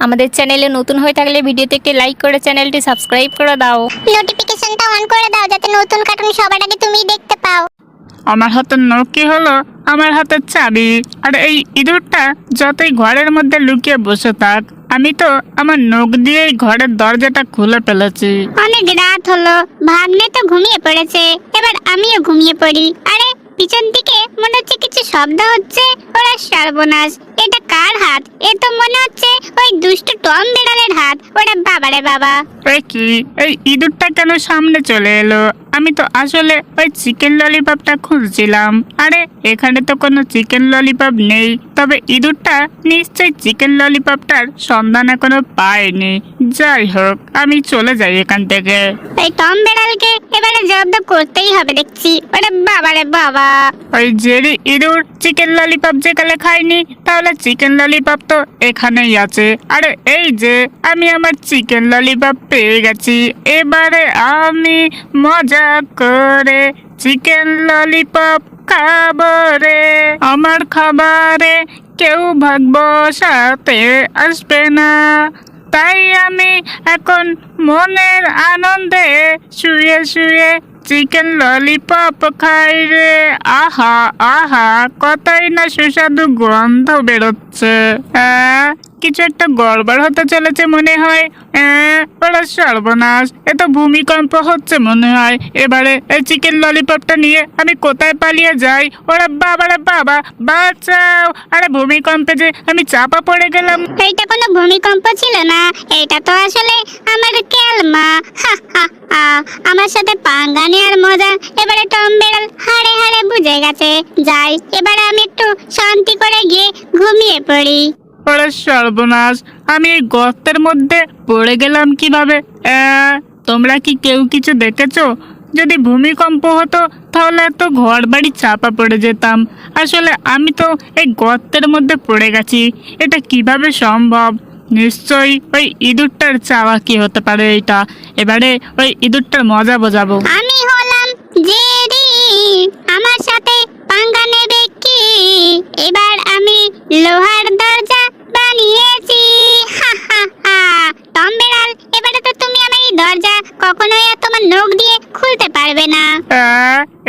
আমাদের চ্যানেলে নতুন হয়ে থাকলে ভিডিওতে একটি লাইক করে চ্যানেলটি সাবস্ক্রাইব করে দাও। নোটিফিকেশনটা অন করে দাও যাতে নতুন কার্টুন সবার আগে তুমিই দেখতে পাও। আমার হাতের নখ কি হলো? আমার হাতের চাবি। আর এই ইঁদুরটা যতই ঘরের মধ্যে লুকিয়ে বসে থাক, আমি তো আমার নখ দিয়েই ঘরের দরজাটা খুলে ফেলেছি। অনেক রাত হলো, ভাগ্নে তো ঘুমিয়ে পড়েছে, এবার আমিও ঘুমিয়ে পড়ি। আরে পিছন দিকে মনে হচ্ছে কিছু শব্দ হচ্ছে। ওরা সর্বনাশ, এটা কার হাত? এ তো মনে হচ্ছে ওই দুষ্ট টম বিড়ালের হাত। ওরা বাবারে বাবা। এই কি, এই ইঁদুরটা কেন সামনে চলে এলো? আমি তো আসলে ওই চিকেন ললিপপটা খুঁজছিলাম। আরে এখানে তো কোনো চিকেন ললিপপ নেই, তবে ইঁদুরটা নিশ্চয়ই চিকেন ললিপপটার সন্ধান এখনো পায়নি। যাই হোক, আমি চলে যাই এখান থেকে। এই টম বিড়ালকে এবারে জব্দ করতেই হবে দেখছি। ওরে বাবারে বাবা। ওই জেরি ইঁদুর চিকেন ললিপপ যেখানে খাইনি, তাহলে চিকেন ললিপপ তো এখানেই আছে। আরে এই যে আমি আমার চিকেন ললিপপ পেয়ে গেছি। এবারে আমি মজা করে চিকেন ললিপপ খাবো রে। আমার খাবারে কেউ ভাগ বসাতে আসবে না, তাই আমি এখন মনের আনন্দে শুয়ে শুয়ে চিকেন ললিপপ খাই রে। আহা আহা, কতই না সুস্বাদু গন্ধ বেরোচ্ছে। কিছু একটা গড়বড় হতে চলেছে মনে হয়। ওরা সর্বনাশ, এ তো ভূমিকম্প হচ্ছে মনে হয়। এবারে এই চিকেন ললিপপটা নিয়ে আমি কোথায় পালিয়ে যাই? ওরা বাবারে বাবা, বাঁচাও! আরে ভূমিকম্পে যে আমি চাপা পড়ে গেলাম। এইটা কোনো ভূমিকম্প ছিল না, এটা তো আসলে আমার ক্যালমা। হা হা হা, আমার সাথে পাঙ্গা নেওয়ার মজা এবারে টম বিড়াল হাড়ে হাড়ে বুঝে গেছে। যাই, এবারে আমি একটু শান্তি করে গিয়ে ঘুমিয়ে পড়ি। ওরা সর্বনাশ, আমি এই গর্তের মধ্যে পড়ে গেলাম কিভাবে? তোমরা কি কেউ কিছু দেখেছো? যদি ভূমিকম্প হতো তাহলে তো ঘর বাড়ি চাপা পড়ে যেতাম। আসলে আমি তো এই গর্তের মধ্যে পড়ে গেছি, এটা কিভাবে সম্ভব? নিশ্চয়ই ওই ইঁদুরটার চাওয়া কি হতে পারে এটা। এবারে ওই ইঁদুরটার মজা বোঝাবো। আমি হলাম জেরি, আমার সাথে পাঙ্গা নেবে কি? এবার আমি লোহার দরজা বানিয়েছি। হা হা হা, টম বিড়াল, এবারে তো তুমি আমার এই দরজা কখনোই আর তোমার নখ দিয়ে খুলতে পারবে না।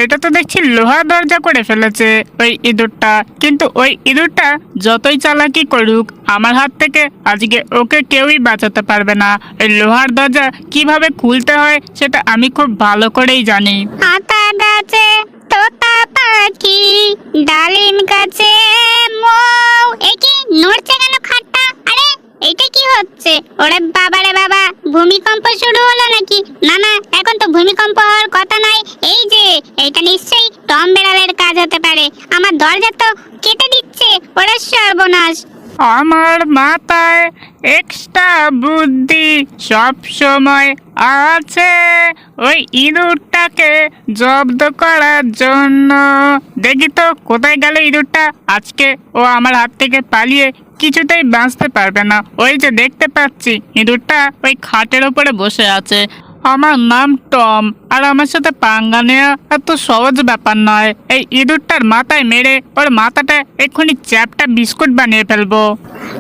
এটা তো দেখছি লোহার দরজা করে ফেলেছে ওই ইঁদুরটা। কিন্তু ওই ইঁদুরটা যতই চালাকি করুক, আমার হাত থেকে আজকে ওকে কেউই বাঁচাতে পারবে না। এই লোহার দরজা কিভাবে খুলতে হয় সেটা আমি খুব ভালো করেই জানি। আতা গাছে তোতা পাখি, ডালিম গাছে মৌ। এ কি নড়ছে কেন খাটটা? আরে এইটা কি হচ্ছে? ওরে বাবারে বাবা, ভূমিকম্প শুরু হলো নাকি? না না, এখন তো ভূমিকম্প হওয়ার কথা নয়। এই যে এইটা নিশ্চয়ই টম বিড়ালের কাজ হতে পারে। আমার দরজা তো কেটে দিচ্ছে। ওরে সর্বনাশ। আমার মাথায় এক্সট্রা বুদ্ধি সব সময় আছে ওই ইঁদুরটাকে জব্দ করার জন্য। দেখি তো কোথায় গেল ইঁদুরটা। আজকে ও আমার হাত থেকে পালিয়ে কিছুতেই বাঁচতে পারবে না। ওই যে দেখতে পাচ্ছি ইঁদুরটা ওই খাটের ওপরে বসে আছে। আমার নাম টম, আর আমার সাথে পাঙ্গা নেওয়া এত সহজ ব্যাপার নয়। এই ইঁদুরটার মাথায় মেরে ওর মাথাটা এক্ষুনি চ্যাপটা বিস্কুট বানিয়ে ফেলবো।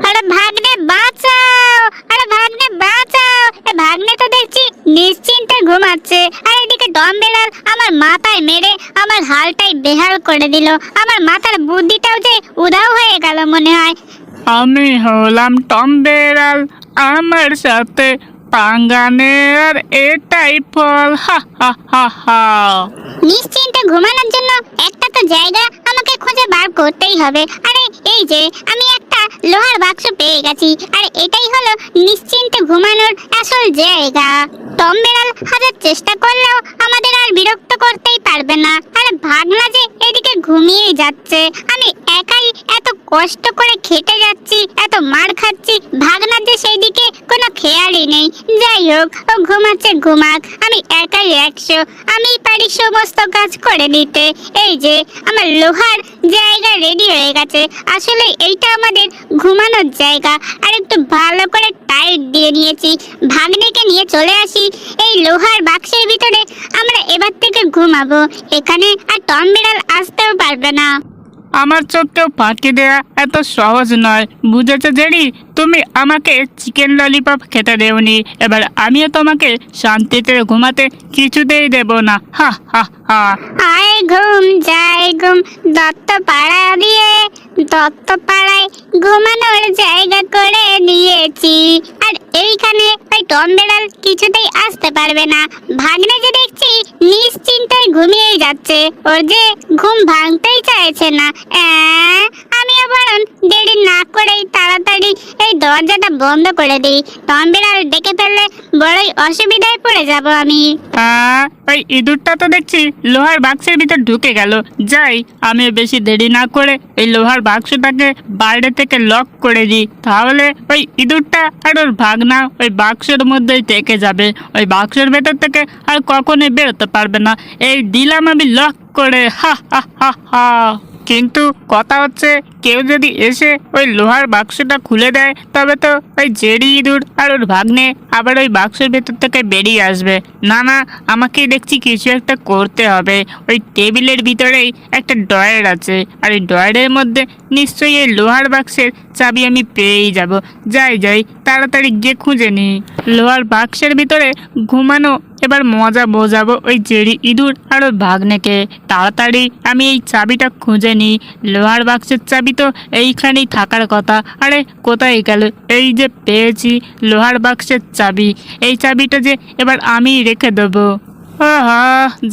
আরে ভাগ্নে বাঁচাও! আরে ভাগ্নে বাঁচাও! এ ভাগ্নে তো দেখছি নিশ্চিন্তে ঘুমাচ্ছে, আর এদিকে টম বিড়াল আমার মাথায় মেরে আমার হালটাই বেহাল করে দিল। আমার মাথার বুদ্ধিটাও যে উধাও হয়ে গেল মনে হয়। আমি হলাম টম বিড়াল, আমার সাথে পাঙ্গা নেওয়ার এটাই ফল। হা হা হা হা। নিশ্চিন্তে ঘুমানোর জন্য একটা তো জায়গা আমাকে খুঁজে বার করতেই হবে। আরে এই যে আমি একটা লোহার বাক্স পেয়ে গেছি, আর এটাই হলো নিশ্চিন্তে ঘুমানোর আসল জায়গা। টম বিড়াল হাজার চেষ্টা করলেও আমাদের আর বিরক্ত করতেই পারবে না। আরে ভাগনা যে এদিকে ঘুমিয়েই যাচ্ছে, আমি একাই এত কষ্ট করে খেটে যাচ্ছি, এত মার খাচ্ছি, ভাগনার যে সেই দিকে কোনো খেয়ালই নেই। যাই হোক, ও ঘুমাচ্ছে ঘুমাক, আমি একাই 100। আমি পারি সমস্ত কাজ করে দিতে। এই যে আমার লোহার জায়গা রেডি হয়ে গেছে। আসলে এইটা আমাদের ঘুমানোর জায়গা, আর একটু ভালো করে টাইট দিয়ে নিয়েছি। ভাগ্নেকে নিয়ে চলে আসি এই লোহার বাক্সের ভিতরে। আমরা এবার থেকে ঘুমাবো, এখানে আর টম বিড়াল আসতেও পারবে না। আমার চোখকেও ফাঁকি দেয়া এত সহজ নয়, বুঝেছো জেরি? তুমি আমাকে চিকেন ললিপপ খেতে দেওনি, এবার আমিও তোমাকে শান্তিতে ঘুমাতে কিছুতেই দেব না। হা হা হা। আয় ঘুম যায় ঘুম, দত্ত পাড়া দিয়ে দত্ত পাড়ায় ঘুমানোর জায়গা করে দিয়েছি। আর এইখানে ওই টম বেড়াল কিছুতেই আসতে পারবে না। ভাগ্নে যে দেখছি নিশ্চিন্তায় ঘুমিয়েই যাচ্ছে, ওর যে ঘুম ভাঙতেই চাইছে না। আমিও বরং দেরি না করেই তাড়াতাড়ি এই দরজাটা বন্ধ করে দিই। টম বেড়াল ডেকে ফেললে বড়ই অসুবিধায় পড়ে যাব আমি। ওই ইঁদুরটা তো দেখছি লোহার বাক্সের ভিতর ঢুকে গেল। যাই, আমি বেশি দেরি না করে এই লোহার বাক্সটাকে বাইরে থেকে লক করে দিই, তাহলে ওই ইঁদুরটা আর ওর ভাগনা ওই বাক্সের মধ্যেই থেকে যাবে। ওই বাক্সের ভেতর থেকে আর কখনোই বেরোতে পারবে না। এই দিলাম আমি লক করে। হা হা হা হা। কিন্তু কথা হচ্ছে, কেউ যদি এসে ওই লোহার বাক্সটা খুলে দেয় তবে তো ওই জেরি ইঁদুর আর ওর ভাগ্নে আবার ওই বাক্সের ভেতর থেকে বেরিয়ে আসবে। না না, আমাকেই দেখছি কিছু একটা করতে হবে। ওই টেবিলের ভিতরেই একটা ড্রয়ার আছে, আর এই ড্রয়ারের মধ্যে নিশ্চয়ই এই লোহার বাক্সের চাবি আমি পেয়েই যাব। যাই যাই, তাড়াতাড়ি গিয়ে খুঁজে নিই। লোহার বাক্সের ভিতরে ঘুমানো এবার মজা বোঝাবো ওই জেরি ইঁদুর আর ওর ভাগ্নেকে। তাড়াতাড়ি আমি এই চাবিটা খুঁজে নিই। লোহার বাক্সের চাবি তো এইখানেই থাকার কথা। আরে কোথায় গেল? এই যে পেয়েছি লোহার বাক্সের চাবি। এই চাবিটা যে এবার আমি রেখে দেবো। আহা,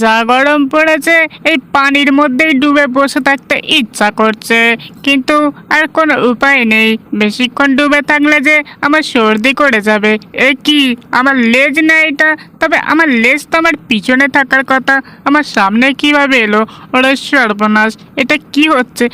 যা গরম পড়েছে, এই পানির মধ্যেই ডুবে বসে থাকতে ইচ্ছা করছে, কিন্তু আর কোনো উপায় নেই। বেশিক্ষণ ডুবে থাকলে যে আমার সর্দি করে যাবে। এ কি, আমার লেজ না এটা? তবে আমার লেজ তো আমার পিছনে থাকার কথা, আমার সামনে কিভাবে এলো? ওরে সর্বনাশ, এটা কি হচ্ছে?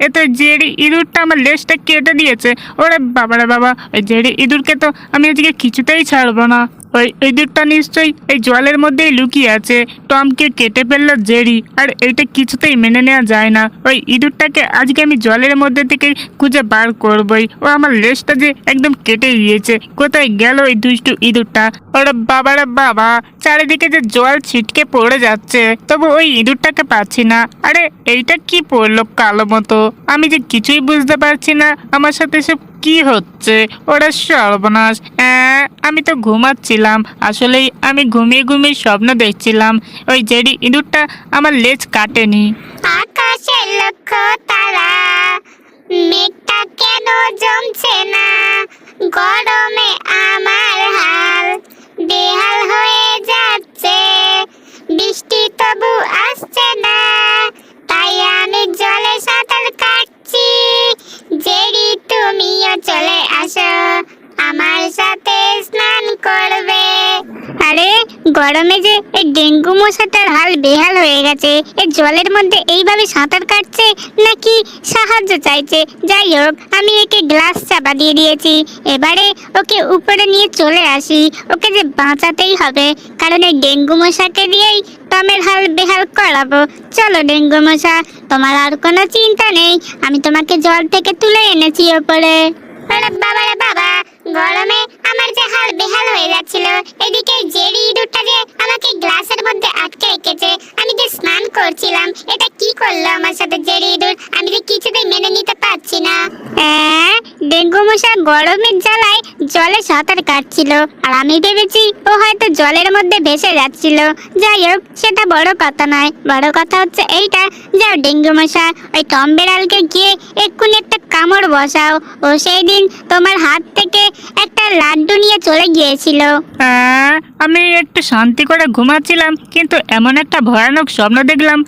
এতে জেরি ইঁদুরটা আমার লেজটা কেটে দিয়েছে। ওরে বাবারে বাবা, ওই জেরি ইঁদুরকে তো আমি আজকে কিছুতেই ছাড়বো না। ওই ইঁদুরটা নিশ্চয়ই এই জলের মধ্যেই লুকিয়ে আছে। টমকে কেটে ফেললো জেরি, আর এইটা কিছুতেই মেনে নেওয়া যায় না। ওই ইঁদুরটাকে আজকে আমি জলের মধ্যে থেকে খুঁজে বার করবই। ও আমার লেজটা যে একদম কেটে দিয়েছে। কোথায় গেল ওই দুষ্টু ইঁদুরটা? ওরে বাবারে বাবা, চারিদিকে যে জল ছিটকে পড়ে যাচ্ছে, তবু ওই ইঁদুরটাকে পাচ্ছি না। আরে এইটা কি পড়লো কালো মতো? আমি যে কিছুই বুঝতে পারছি না আমার সাথে সব কি হচ্ছে। ওরা সর্বনাশ। আমি তো ঘুমাচ্ছিলাম, আসলেই আমি ঘুমিয়ে ঘুমিয়ে স্বপ্ন দেখছিলাম। ওই জেরি ইঁদুরটা আমার লেজ কাটেনি। আকাশের লক্ষ্য তারা, মেঘটা কেন জমছে না? গরমে আমার হাল বেহাল হয়ে যাচ্ছে, বৃষ্টি তবু আসছে না, তাই আমি জলে সাঁতার কাটছি। জেরি তুমিও চলে আসো, আমার সাথে স্নান করবে। আরে গরমে যে এই ডেঙ্গু মশাটার হাল বেহাল হয়ে গেছে। এই জলের মধ্যে এইভাবে সাঁতার কাটছে নাকি সাহায্য চাইছে? যাই হোক, আমি একে গ্লাস চাপা দিয়ে দিয়েছি। এবারে ওকে উপরে নিয়ে চলে আসি। ওকে যে বাঁচাতেই হবে, কারণ এই ডেঙ্গু মশাকে দিয়েই টমের হাল বেহাল করাবো। চলো ডেঙ্গু মশা, তোমার আর কোনো চিন্তা নেই, আমি তোমাকে জল থেকে তুলে এনেছি ওপরে। বাবারে বাবা, গরমে আমার যে হাল বেহাল হয়ে যাচ্ছিল, এদিকে জেরি ইঁদুরটা যে আমাকে গ্লাসের মধ্যে আটকে রেখেছে। আমি যে স্নান করছিলাম, এটা কি করলো আমার সাথে জেরি ইঁদুর? আমি যে কিছুতেই মেনে নিতে পারছি না। ডেঙ্গু মশা গরমের জ্বালায় জলে সাঁতার কাটছিল, আর আমি ভেবেছি ও হয়তো জলের মধ্যে ভেসে যাচ্ছিল। যাই হোক, সেটা বড় কথা নয়। বড় কথা হচ্ছে এইটা, যাও ডেঙ্গু মশা, ওই টম বেড়ালকে গিয়ে এক্ষুনি একটা কামড় বসাও। ও সেই দিন তোমার হাত থেকে একটা লাড্ডু নিয়ে চলে গিয়েছিল। আমি একটু শান্তি করে ঘুমাচ্ছিলাম, কিন্তু এমন একটা ভয়ানক স্বপ্ন দেখলাম।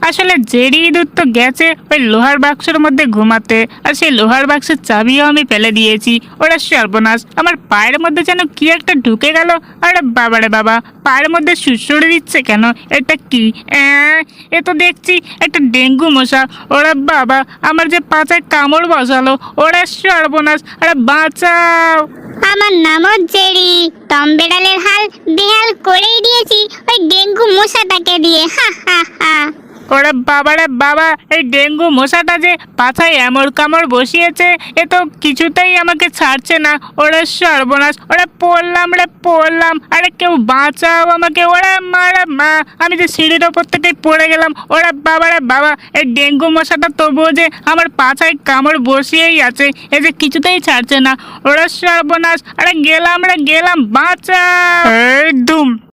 আসলে জেরি ইঁদুর তো গেছে ওই লোহার বাক্সের মধ্যে ঘুমাতে, আর সেই লোহার বাক্সের চাবিও আমি ফেলে দিয়েছি। ওরা সর্বনাশ, আমার পায়ের মধ্যে যেন কি একটা ঢুকে গেল। আরে বাবারে বাবা, পায়ের মধ্যে সুড়সুড়ি দিচ্ছে কেন? এটা কি? এ তো দেখছি একটা ডেঙ্গু মশা। ওরা বাবা, আমার যে পাছায় কামড় বসালো। ওরা সর্বনাশ, আরে বাঁচাও। আমার নামও জেরি, টম বেড়ালের হাল বেহাল করেই দিয়েছি ওই ডেঙ্গু মশাটাকে দিয়ে। হা হা হা। ওরে বাবা রে বাবা, এই ডেঙ্গু মশাটা যে পাছায় এমর কামড় বসিয়েছে, এ তো কিছুতেই আমাকে ছাড়ছে না। ওরে সর্বনাশ, ওরে পড়লাম রে পড়লাম, আরে কেউ বাঁচাও আমাকে। ওরে মারা মা, আমি যে সিঁড়ির ওপর থেকে পড়ে গেলাম। ওরে বাবা রে বাবা, এই ডেঙ্গু মশাটা তবুও যে আমার পাছায় কামড় বসিয়েই আছে, এ যে কিছুতেই ছাড়ছে না। ওরে সর্বনাশ, আরে গেলাম রে গেলাম, বাঁচাও। এই দুম